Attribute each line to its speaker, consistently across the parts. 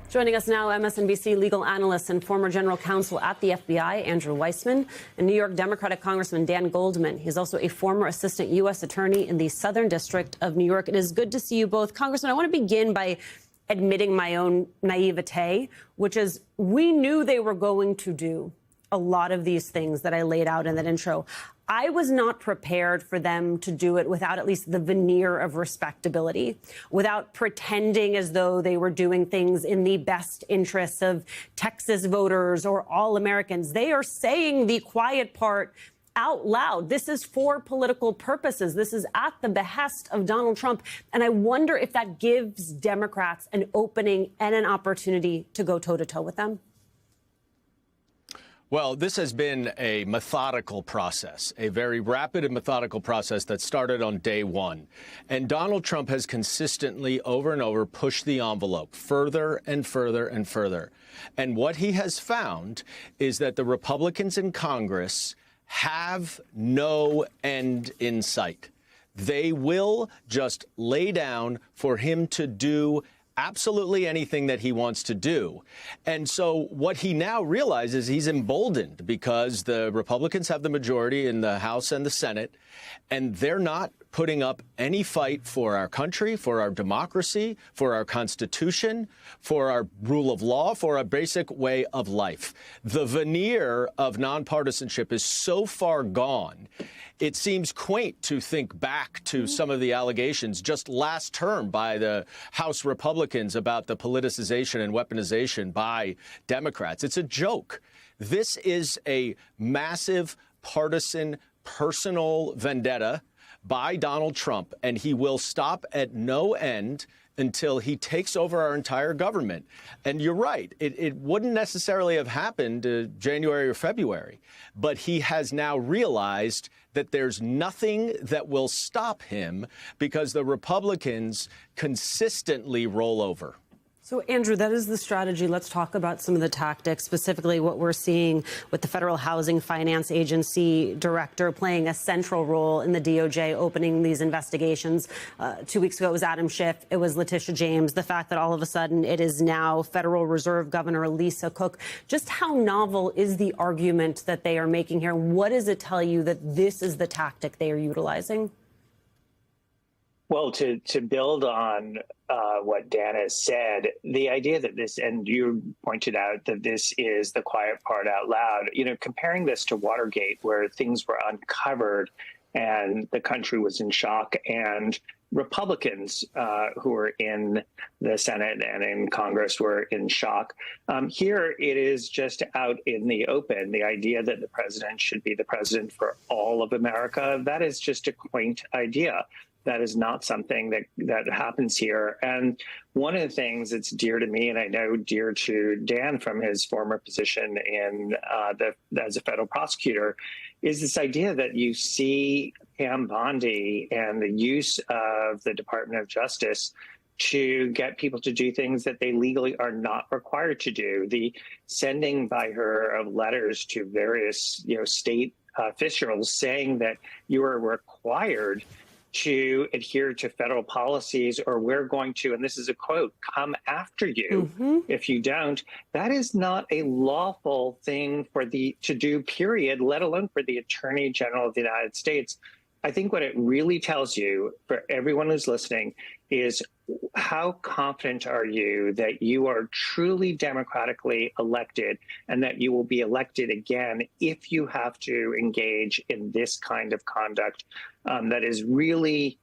Speaker 1: Joining us now, MSNBC legal analyst and former general counsel at the FBI, Andrew Weissmann, and New York Democratic Congressman Dan Goldman. He's also a former assistant U.S. attorney in the Southern District of New York. It is good to see you both. Congressman, I want to begin by admitting my own naivete, which is we knew they were going to do a lot of these things that I laid out in that intro. I was not prepared for them to do it without at least the veneer of respectability, without pretending as though they were doing things in the best interests of Texas voters or all Americans. They are saying the quiet part out loud. This is for political purposes. This is at the behest of Donald Trump. And I wonder if that gives Democrats an opening and an opportunity to go toe-to-toe with them.
Speaker 2: Well, this has been a methodical process, a very rapid and methodical process that started on day one. And Donald Trump has consistently, over and over, pushed the envelope further and further and further. And what he has found is that the Republicans in Congress have no end in sight. They will just lay down for him to do absolutely anything that he wants to do. And so what he now realizes, he's emboldened because the Republicans have the majority in the House and the Senate, and they're not putting up any fight for our country, for our democracy, for our Constitution, for our rule of law, for our basic way of life. The veneer of nonpartisanship is so far gone. It seems quaint to think back to some of the allegations just last term by the House Republicans about the politicization and weaponization by Democrats. It's a joke. This is a massive partisan, personal vendetta by Donald Trump, and he will stop at no end until he takes over our entire government. And you're right, it wouldn't necessarily have happened January or February, but he has now realized that there's nothing that will stop him because the Republicans consistently roll over.
Speaker 1: So, Andrew, that is the strategy. Let's talk about some of the tactics, specifically what we're seeing with the Federal Housing Finance Agency director playing a central role in the DOJ opening these investigations. 2 weeks ago, it was Adam Schiff. It was Letitia James. The fact that all of a sudden it is now Federal Reserve Governor Lisa Cook. Just how novel is the argument that they are making here? What does it tell you that this is the tactic they are utilizing?
Speaker 3: Well, to build on what Dan has said, the idea that this, and you pointed out that this is the quiet part out loud, comparing this to Watergate, where things were uncovered and the country was in shock, and Republicans who were in the Senate and in Congress were in shock. Here it is just out in the open. The idea that the president should be the president for all of America, that is just a quaint idea. That is not something that happens here. And one of the things that's dear to me, and I know dear to Dan from his former position in as a federal prosecutor, is this idea that you see Pam Bondi and the use of the Department of Justice to get people to do things that they legally are not required to do. The sending by her of letters to various state officials saying that you are required to adhere to federal policies, or we're going to, and this is a quote, come after you if you don't. That is not a lawful thing to do, period, let alone for the Attorney General of the United States. I think what it really tells you, for everyone who's listening, is how confident are you that you are truly democratically elected and that you will be elected again if you have to engage in this kind of conduct that is really,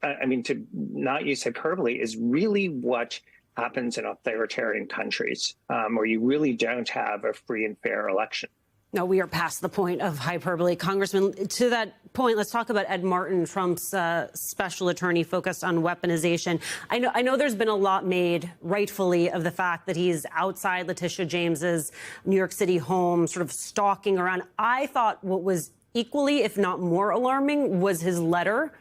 Speaker 3: to not use hyperbole, is really what happens in authoritarian countries where you really don't have a free and fair election.
Speaker 1: No, we are past the point of hyperbole. Congressman, to that point, let's talk about Ed Martin, Trump's special attorney focused on weaponization. I know there's been a lot made, rightfully, of the fact that he's outside Letitia James's New York City home, sort of stalking around. I thought what was equally, if not more alarming, was his letter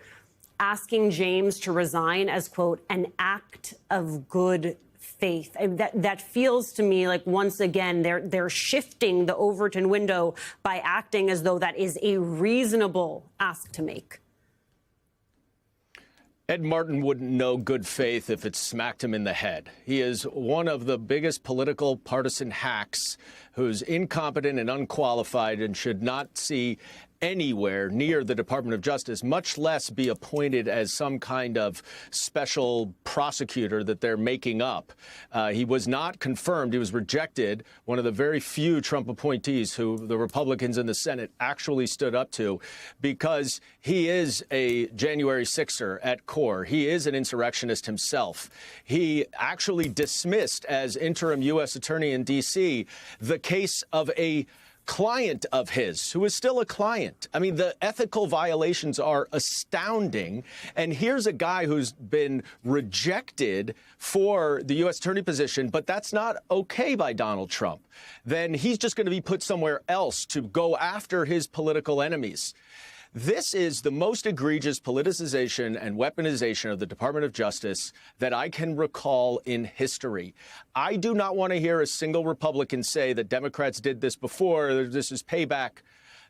Speaker 1: asking James to resign as, quote, an act of good faith. That feels to me like, once again, they're shifting the Overton window by acting as though that is a reasonable ask to make.
Speaker 2: Ed Martin wouldn't know good faith if it smacked him in the head. He is one of the biggest political partisan hacks who's incompetent and unqualified and should not see anywhere near the Department of Justice, much less be appointed as some kind of special prosecutor that they're making up. He was not confirmed. He was rejected, one of the very few Trump appointees who the Republicans in the Senate actually stood up to, because he is a January 6er at core. He is an insurrectionist himself. He actually dismissed as interim U.S. attorney in D.C. the case of a client of his who is still a client. I mean, the ethical violations are astounding. And here's a guy who's been rejected for the U.S. attorney position, but that's not okay by Donald Trump. Then he's just going to be put somewhere else to go after his political enemies. This is the most egregious politicization and weaponization of the Department of Justice that I can recall in history. I do not want to hear a single Republican say that Democrats did this before, this is payback.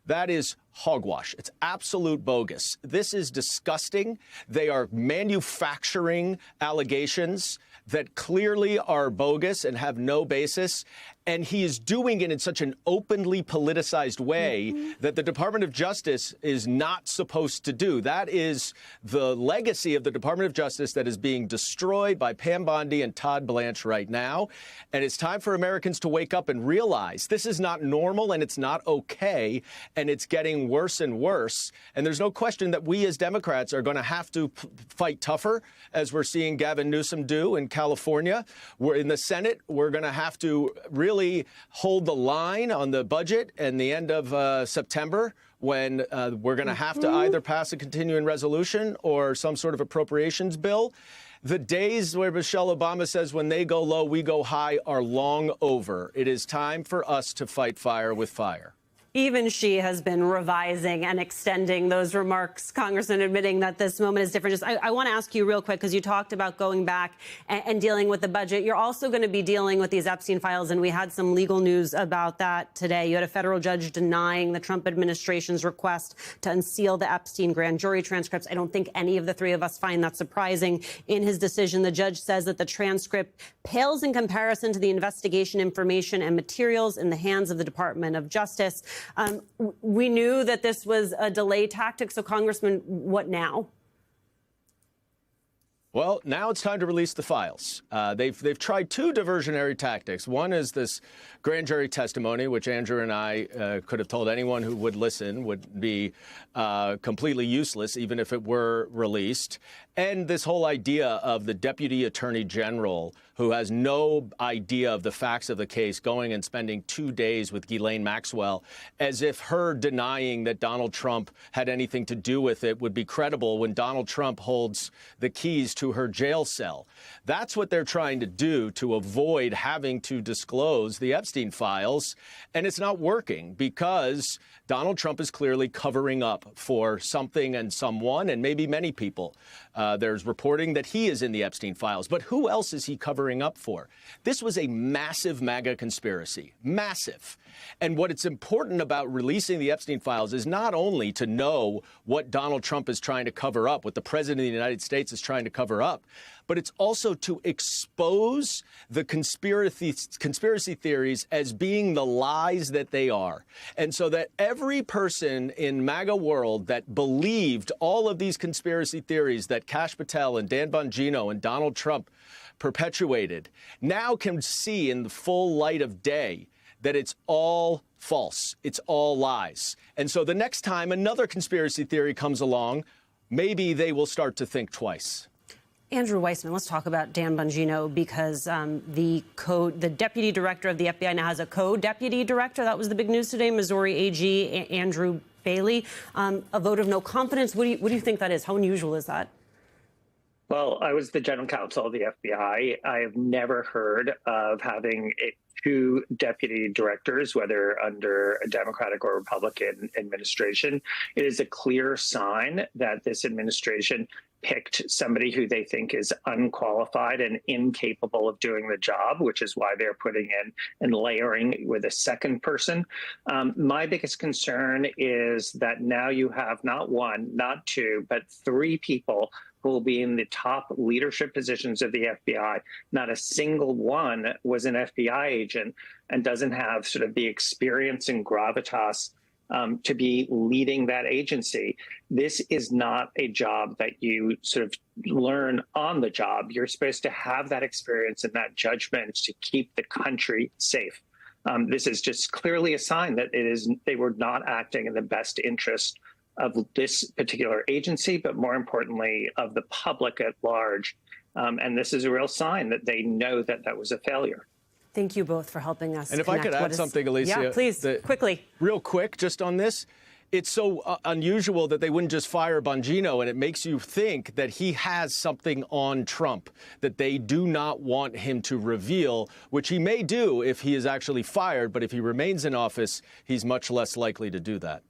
Speaker 2: That is hogwash. It's absolute bogus. This is disgusting. They are manufacturing allegations that clearly are bogus and have no basis. And he is doing it in such an openly politicized way that the Department of Justice is not supposed to do. That is the legacy of the Department of Justice that is being destroyed by Pam Bondi and Todd Blanche right now. And it's time for Americans to wake up and realize this is not normal and it's not okay. And it's getting worse and worse. And there's no question that we as Democrats are going to have to fight tougher, as we're seeing Gavin Newsom do in California. We're in the Senate. We're going to have to really hold the line on the budget in the end of September, when we're going to have to either pass a continuing resolution or some sort of appropriations bill. The days where Michelle Obama says when they go low, we go high are long over. It is time for us to fight fire with fire.
Speaker 1: Even she has been revising and extending those remarks, Congressman, admitting that this moment is different. I want to ask you real quick, because you talked about going back and dealing with the budget. You're also going to be dealing with these Epstein files, and we had some legal news about that today. You had a federal judge denying the Trump administration's request to unseal the Epstein grand jury transcripts. I don't think any of the three of us find that surprising. In his decision, the judge says that the transcript pales in comparison to the investigation information and materials in the hands of the Department of Justice. We knew that this was a delay tactic. So, Congressman, what now?
Speaker 2: Well, now it's time to release the files. They've tried two diversionary tactics. One is this grand jury testimony, which Andrew and I could have told anyone who would listen would be completely useless, even if it were released. And this whole idea of the deputy attorney general, who has no idea of the facts of the case, going and spending 2 days with Ghislaine Maxwell, as if her denying that Donald Trump had anything to do with it would be credible when Donald Trump holds the keys to her jail cell. That's what they're trying to do to avoid having to disclose the Epstein files. And it's not working, because Donald Trump is clearly covering up for something and someone, and maybe many people. There's reporting that he is in the Epstein files. But who else is he covering up for? This was a massive MAGA conspiracy. Massive. And what it's important about releasing the Epstein files is not only to know what Donald Trump is trying to cover up, what the president of the United States is trying to cover up, but it's also to expose the conspiracy theories as being the lies that they are. And so that every person in MAGA world that believed all of these conspiracy theories that Kash Patel and Dan Bongino and Donald Trump perpetuated now can see in the full light of day that it's all false. It's all lies. And so the next time another conspiracy theory comes along, maybe they will start to think twice.
Speaker 1: Andrew Weissmann, let's talk about Dan Bongino, because the deputy director of the FBI now has a co-deputy director. That was the big news today. Missouri AG Andrew Bailey. A vote of no confidence. What do you think that is? How unusual is that?
Speaker 3: Well, I was the general counsel of the FBI. I have never heard of having two deputy directors, whether under a Democratic or Republican administration. It is a clear sign that this administration picked somebody who they think is unqualified and incapable of doing the job, which is why they're putting in and layering with a second person. My biggest concern is that now you have not one, not two, but three people who will be in the top leadership positions of the FBI. Not a single one was an FBI agent and doesn't have sort of the experience and gravitas to be leading that agency. This is not a job that you sort of learn on the job. You're supposed to have that experience and that judgment to keep the country safe. This is just clearly a sign that they were not acting in the best interest of this particular agency, but more importantly, of the public at large. And this is a real sign that they know that that was a failure.
Speaker 1: Thank you both for helping us.
Speaker 2: And if I could add something, Alicia.
Speaker 1: Yeah, please, quickly.
Speaker 2: Real quick, just on this. It's so unusual that they wouldn't just fire Bongino, and it makes you think that he has something on Trump that they do not want him to reveal, which he may do if he is actually fired. But if he remains in office, he's much less likely to do that.